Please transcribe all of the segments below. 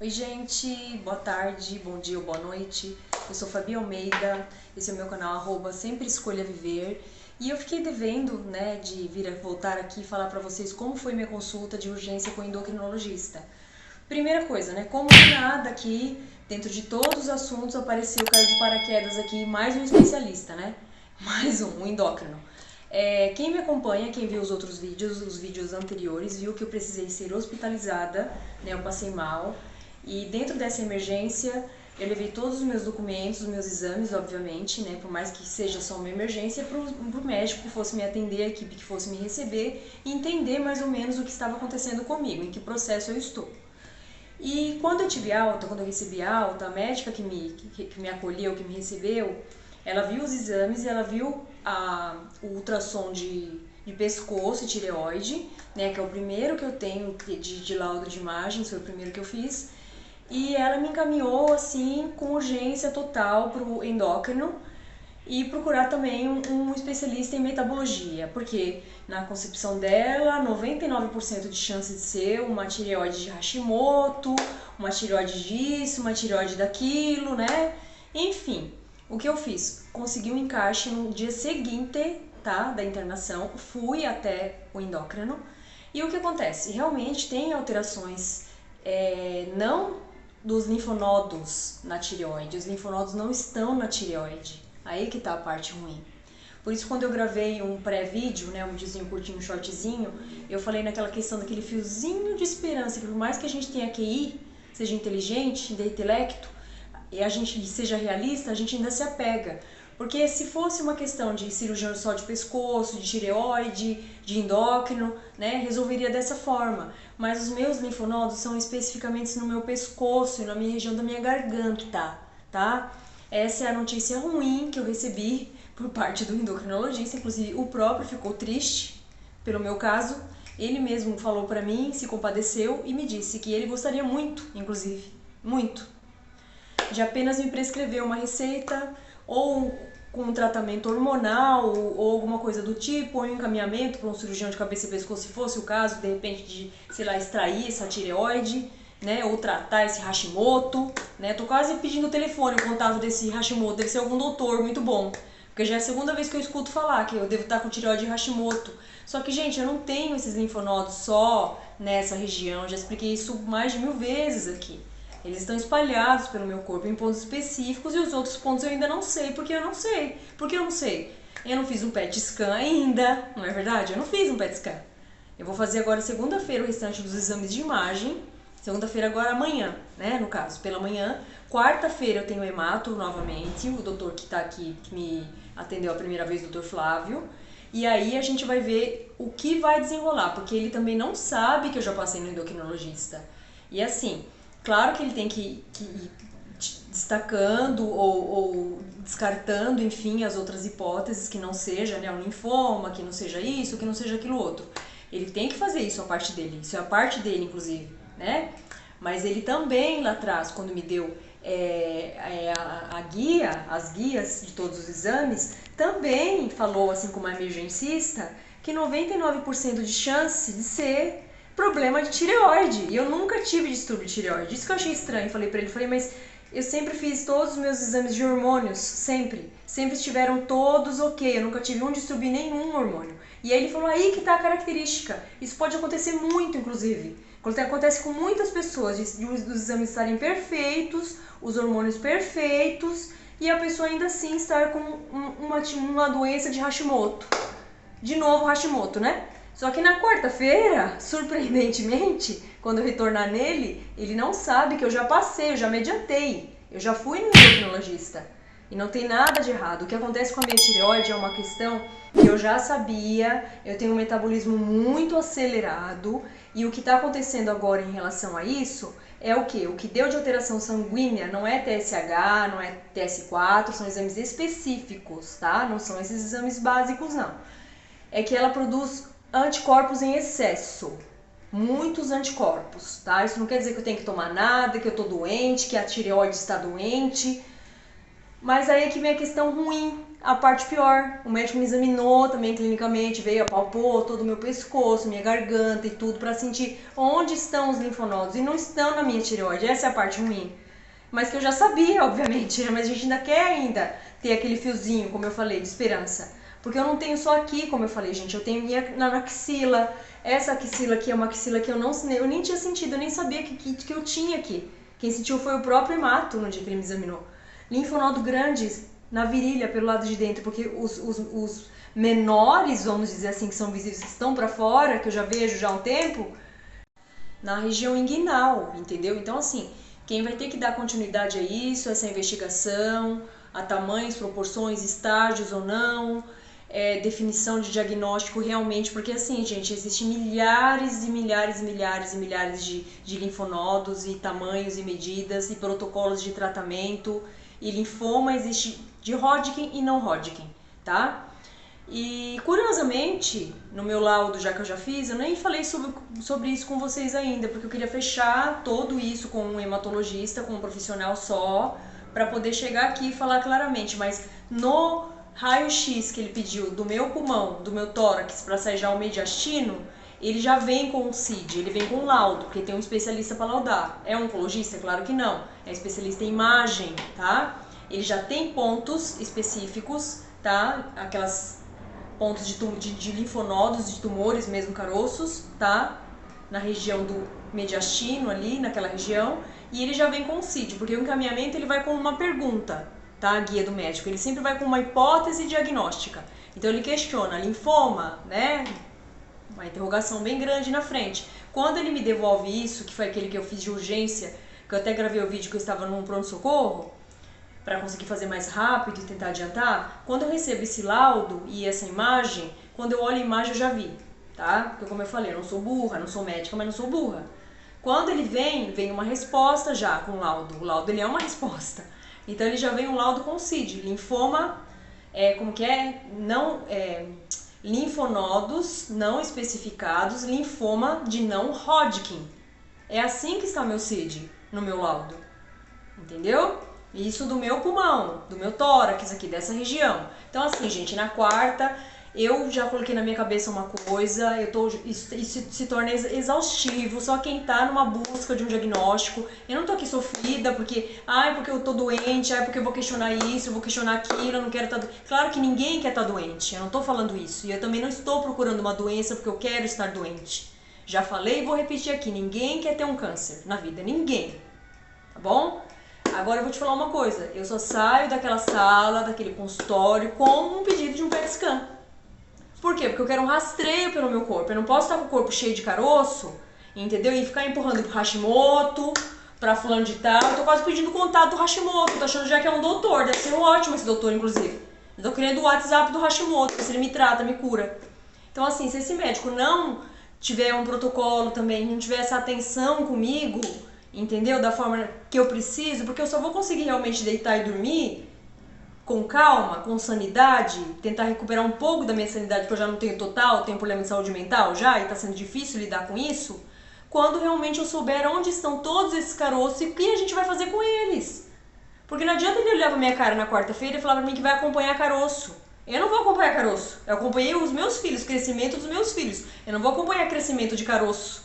Oi gente, boa tarde, bom dia ou boa noite. Eu sou Fabi Almeida, esse é o meu canal Sempre Escolha Viver. E eu fiquei devendo, de voltar aqui e falar pra vocês como foi minha consulta de urgência com o endocrinologista. Primeira coisa, como nada aqui, dentro de todos os assuntos, caiu de paraquedas aqui mais um especialista, Mais um endócrino. Quem me acompanha, quem viu os outros vídeos, os vídeos anteriores, viu que eu precisei ser hospitalizada, eu passei mal. E dentro dessa emergência, eu levei todos os meus documentos, os meus exames, obviamente, por mais que seja só uma emergência, para o médico que fosse me atender, a equipe que fosse me receber, e entender mais ou menos o que estava acontecendo comigo, em que processo eu estou. E quando eu tive alta, quando eu recebi alta, a médica que me acolheu, que me recebeu, ela viu os exames, ela viu o ultrassom de pescoço e tireoide, que é o primeiro que eu tenho de laudo de imagens, foi o primeiro que eu fiz. E ela me encaminhou, assim, com urgência total para o endócrino e procurar também um especialista em metabologia, porque na concepção dela, 99% de chance de ser uma tireoide de Hashimoto, uma tireoide disso, uma tireoide daquilo, Enfim, o que eu fiz? Consegui um encaixe no dia seguinte, da internação, fui até o endócrino e o que acontece? Realmente tem alterações, não dos linfonodos na tireoide, os linfonodos não estão na tireoide, aí que tá a parte ruim. Por isso, quando eu gravei um pré-vídeo, um videozinho curtinho, um shortzinho, eu falei naquela questão daquele fiozinho de esperança, que por mais que a gente tenha QI, seja inteligente, de intelecto, e a gente seja realista, a gente ainda se apega. Porque se fosse uma questão de cirurgião só de pescoço, de tireoide, de endócrino, resolveria dessa forma. Mas os meus linfonodos são especificamente no meu pescoço e na minha região da minha garganta, tá? Essa é a notícia ruim que eu recebi por parte do endocrinologista, inclusive o próprio ficou triste pelo meu caso. Ele mesmo falou pra mim, se compadeceu e me disse que ele gostaria muito, inclusive, muito, de apenas me prescrever uma receita ou com um tratamento hormonal ou alguma coisa do tipo, ou um encaminhamento para um cirurgião de cabeça e pescoço, se fosse o caso, de repente, de, extrair essa tireoide, ou tratar esse Hashimoto, Tô quase pedindo o telefone, o contato desse Hashimoto, deve ser algum doutor muito bom, porque já é a segunda vez que eu escuto falar que eu devo estar com tireoide Hashimoto. Só que, gente, eu não tenho esses linfonodos só nessa região, já expliquei isso mais de 1000 vezes aqui. Eles estão espalhados pelo meu corpo em pontos específicos e os outros pontos eu ainda não sei, porque eu não sei. Por que eu não sei? Eu não fiz um PET scan ainda, não é verdade? Eu não fiz um PET scan. Eu vou fazer agora segunda-feira o restante dos exames de imagem. Segunda-feira agora amanhã, no caso, pela manhã. Quarta-feira eu tenho hemato novamente, o doutor que tá aqui, que me atendeu a primeira vez, o doutor Flávio. E aí a gente vai ver o que vai desenrolar, porque ele também não sabe que eu já passei no endocrinologista. E assim, claro que ele tem que ir destacando ou descartando, enfim, as outras hipóteses, que não seja um linfoma, que não seja isso, que não seja aquilo outro. Ele tem que fazer isso, a parte dele, isso é a parte dele, inclusive, Mas ele também, lá atrás, quando me deu as guias de todos os exames, também falou, assim como a emergencista, que 99% de chance de ser problema de tireoide. E eu nunca tive distúrbio de tireoide. Isso que eu achei estranho. Falei pra ele, mas eu sempre fiz todos os meus exames de hormônios, sempre. Sempre estiveram todos ok. Eu nunca tive um distúrbio em nenhum hormônio. E aí ele falou, aí que tá a característica. Isso pode acontecer muito, inclusive. Acontece com muitas pessoas, os exames estarem perfeitos, os hormônios perfeitos, e a pessoa ainda assim estar com uma doença de Hashimoto. De novo Hashimoto, Só que na quarta-feira, surpreendentemente, quando eu retornar nele, ele não sabe que eu já passei, eu já me adiantei. Eu já fui no endocrinologista. E não tem nada de errado. O que acontece com a minha tireoide é uma questão que eu já sabia, eu tenho um metabolismo muito acelerado, e o que está acontecendo agora em relação a isso é o quê? O que deu de alteração sanguínea não é TSH, não é TS4, são exames específicos, tá? Não são esses exames básicos, não. É que ela produz anticorpos em excesso, muitos anticorpos, tá? Isso não quer dizer que eu tenho que tomar nada, que eu tô doente, que a tireoide está doente, mas aí é que vem a questão ruim. a parte pior. O médico me examinou também clinicamente, veio, apalpou todo o meu pescoço, minha garganta e tudo para sentir onde estão os linfonodos. E não estão na minha tireoide, essa é a parte ruim. Mas que eu já sabia, obviamente, mas a gente ainda quer ter aquele fiozinho, como eu falei, de esperança. Porque eu não tenho só aqui, como eu falei, gente, eu tenho na axila. Essa axila aqui é uma axila que eu nem tinha sentido, eu nem sabia que eu tinha aqui. Quem sentiu foi o próprio hemato no dia que ele me examinou. Linfonodo grandes na virilha, pelo lado de dentro, porque os menores, vamos dizer assim, que são visíveis, que estão para fora, que eu já vejo já há um tempo, na região inguinal, entendeu? Então, assim, quem vai ter que dar continuidade a isso, essa investigação, a tamanhos, proporções, estágios ou não, definição de diagnóstico realmente, porque assim, gente, existem milhares e milhares e milhares e milhares de linfonodos e tamanhos e medidas e protocolos de tratamento, e linfoma existe de Hodgkin e não Hodgkin, tá? E curiosamente, no meu laudo, já que eu já fiz, eu nem falei sobre isso com vocês ainda, porque eu queria fechar tudo isso com um hematologista, com um profissional só, para poder chegar aqui e falar claramente, mas no raio-x que ele pediu do meu pulmão, do meu tórax, para sair já o mediastino, ele já vem com o CID, ele vem com o laudo, porque tem um especialista para laudar. É um oncologista? Claro que não. É especialista em imagem, tá? Ele já tem pontos específicos, tá? Aquelas pontos de linfonodos, de tumores mesmo caroços, tá? Na região do mediastino ali, naquela região. E ele já vem com o CID, porque o encaminhamento ele vai com uma pergunta, tá? A guia do médico. Ele sempre vai com uma hipótese diagnóstica. Então ele questiona linfoma, né? Uma interrogação bem grande na frente. Quando ele me devolve isso, que foi aquele que eu fiz de urgência, que eu até gravei o vídeo que eu estava num pronto-socorro, para conseguir fazer mais rápido e tentar adiantar, quando eu recebo esse laudo e essa imagem, quando eu olho a imagem eu já vi, tá? Porque como eu falei, eu não sou burra, não sou médica, mas não sou burra. Quando ele vem uma resposta já com o laudo. O laudo ele é uma resposta. Então ele já vem um laudo com CID, linfoma, linfonodos não especificados, linfoma de não Hodgkin. É assim que está o meu CID no meu laudo, entendeu? Isso do meu pulmão, do meu tórax aqui, dessa região. Então assim, gente, na quarta eu já coloquei na minha cabeça uma coisa, isso se torna exaustivo, só quem tá numa busca de um diagnóstico. Eu não tô aqui sofrida porque eu tô doente, porque eu vou questionar isso, eu vou questionar aquilo, eu não quero estar doente. Claro que ninguém quer estar doente, eu não tô falando isso. E eu também não estou procurando uma doença porque eu quero estar doente. Já falei e vou repetir aqui, ninguém quer ter um câncer na vida, ninguém. Tá bom? Agora eu vou te falar uma coisa, eu só saio daquela sala, daquele consultório com um pedido de um PET scan. Por quê? Porque eu quero um rastreio pelo meu corpo. Eu não posso estar com o corpo cheio de caroço, entendeu? E ficar empurrando pro Hashimoto, pra fulano de tal. Eu tô quase pedindo contato do Hashimoto, tô achando já que é um doutor. Deve ser ótimo esse doutor, inclusive. Eu tô querendo o WhatsApp do Hashimoto, se ele me trata, me cura. Então assim, se esse médico não tiver um protocolo também, não tiver essa atenção comigo, entendeu? Da forma que eu preciso, porque eu só vou conseguir realmente deitar e dormir com calma, com sanidade, tentar recuperar um pouco da minha sanidade, que eu já não tenho total, tenho problema de saúde mental já, e tá sendo difícil lidar com isso, quando realmente eu souber onde estão todos esses caroços e o que a gente vai fazer com eles. Porque não adianta ele olhar pra minha cara na quarta-feira e falar pra mim que vai acompanhar caroço. Eu não vou acompanhar caroço. Eu acompanhei os meus filhos, crescimento dos meus filhos. Eu não vou acompanhar crescimento de caroço.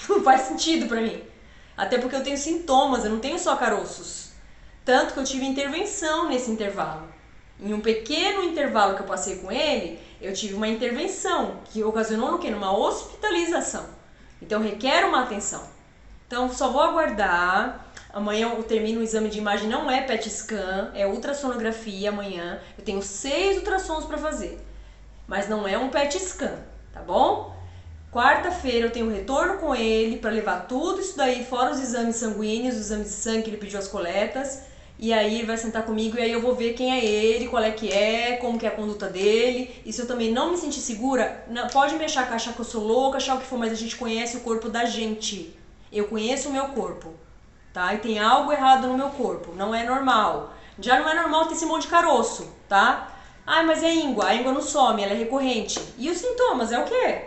Não faz sentido pra mim. Até porque eu tenho sintomas, eu não tenho só caroços. Tanto que eu tive intervenção nesse intervalo. Em um pequeno intervalo que eu passei com ele, eu tive uma intervenção que ocasionou no quê? Numa hospitalização. Então requer uma atenção. Então só vou aguardar. Amanhã eu termino o exame de imagem, não é PET scan, é ultrassonografia amanhã. Eu tenho 6 ultrassons para fazer, mas não é um PET scan, tá bom? Quarta-feira eu tenho um retorno com ele para levar tudo isso daí, fora os exames sanguíneos, os exames de sangue que ele pediu as coletas. E aí ele vai sentar comigo e aí eu vou ver quem é ele, qual é que é, como que é a conduta dele. E se eu também não me sentir segura, não, pode me achar que eu sou louca, achar o que for, mas a gente conhece o corpo da gente. Eu conheço o meu corpo, tá? E tem algo errado no meu corpo, não é normal. Já não é normal ter esse monte de caroço, tá? Mas é íngua, a íngua não some, ela é recorrente. E os sintomas, é o quê?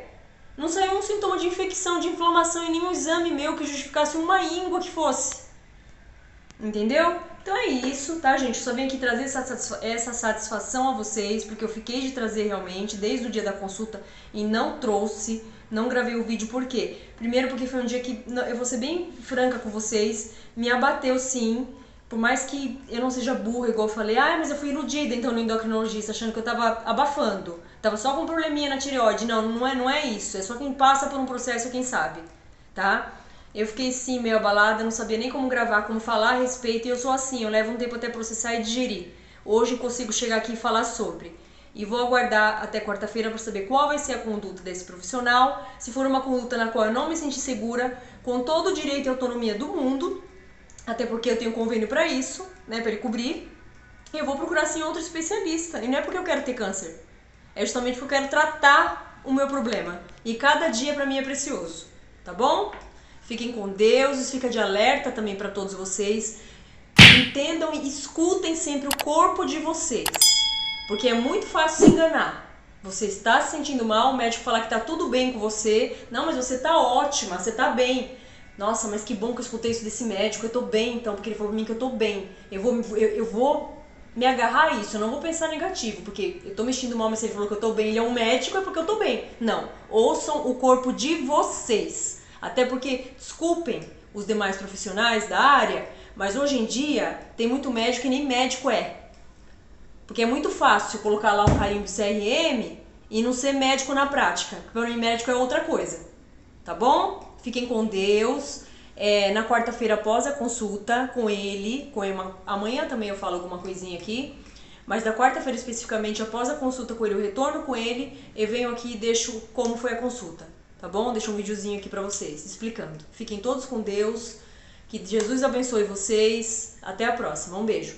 Não saiu um sintoma de infecção, de inflamação em nenhum exame meu que justificasse uma íngua que fosse. Entendeu? Então é isso, tá, gente? Eu só vim aqui trazer essa satisfação a vocês, porque eu fiquei de trazer realmente desde o dia da consulta e não trouxe, não gravei o vídeo. Por quê? Primeiro porque foi um dia que, eu vou ser bem franca com vocês, me abateu sim. Por mais que eu não seja burra, igual eu falei, mas eu fui iludida então no endocrinologista, achando que eu tava abafando. Tava só com um probleminha na tireoide. Não é isso. É só quem passa por um processo quem sabe, tá? Eu fiquei sim meio abalada, não sabia nem como gravar, como falar a respeito, e eu sou assim, eu levo um tempo até processar e digerir. Hoje eu consigo chegar aqui e falar sobre. E vou aguardar até quarta-feira para saber qual vai ser a conduta desse profissional. Se for uma conduta na qual eu não me senti segura, com todo o direito e autonomia do mundo, até porque eu tenho convênio para isso, né, para ele cobrir, eu vou procurar sim outro especialista. E não é porque eu quero ter câncer, é justamente porque eu quero tratar o meu problema. E cada dia para mim é precioso, tá bom? Fiquem com Deus, fica de alerta também para todos vocês. Entendam e escutem sempre o corpo de vocês, porque é muito fácil se enganar. Você está se sentindo mal, o médico falar que tá tudo bem com você. Não, mas você tá ótima, você tá bem. Nossa, mas que bom que eu escutei isso desse médico, eu tô bem então, porque ele falou pra mim que eu tô bem. Eu vou me agarrar a isso, eu não vou pensar negativo, porque eu tô me sentindo mal, mas se ele falou que eu tô bem, ele é um médico, é porque eu tô bem. Não, ouçam o corpo de vocês. Até porque, desculpem os demais profissionais da área, mas hoje em dia tem muito médico e nem médico é. Porque é muito fácil colocar lá um carimbo de CRM e não ser médico na prática. Porque para mim médico é outra coisa. Tá bom? Fiquem com Deus. Na quarta-feira após a consulta com ele, amanhã também eu falo alguma coisinha aqui. Mas na quarta-feira especificamente, após a consulta com ele, o retorno com ele, eu venho aqui e deixo como foi a consulta. Tá bom? Deixo um videozinho aqui pra vocês, explicando. Fiquem todos com Deus, que Jesus abençoe vocês. Até a próxima. Um beijo.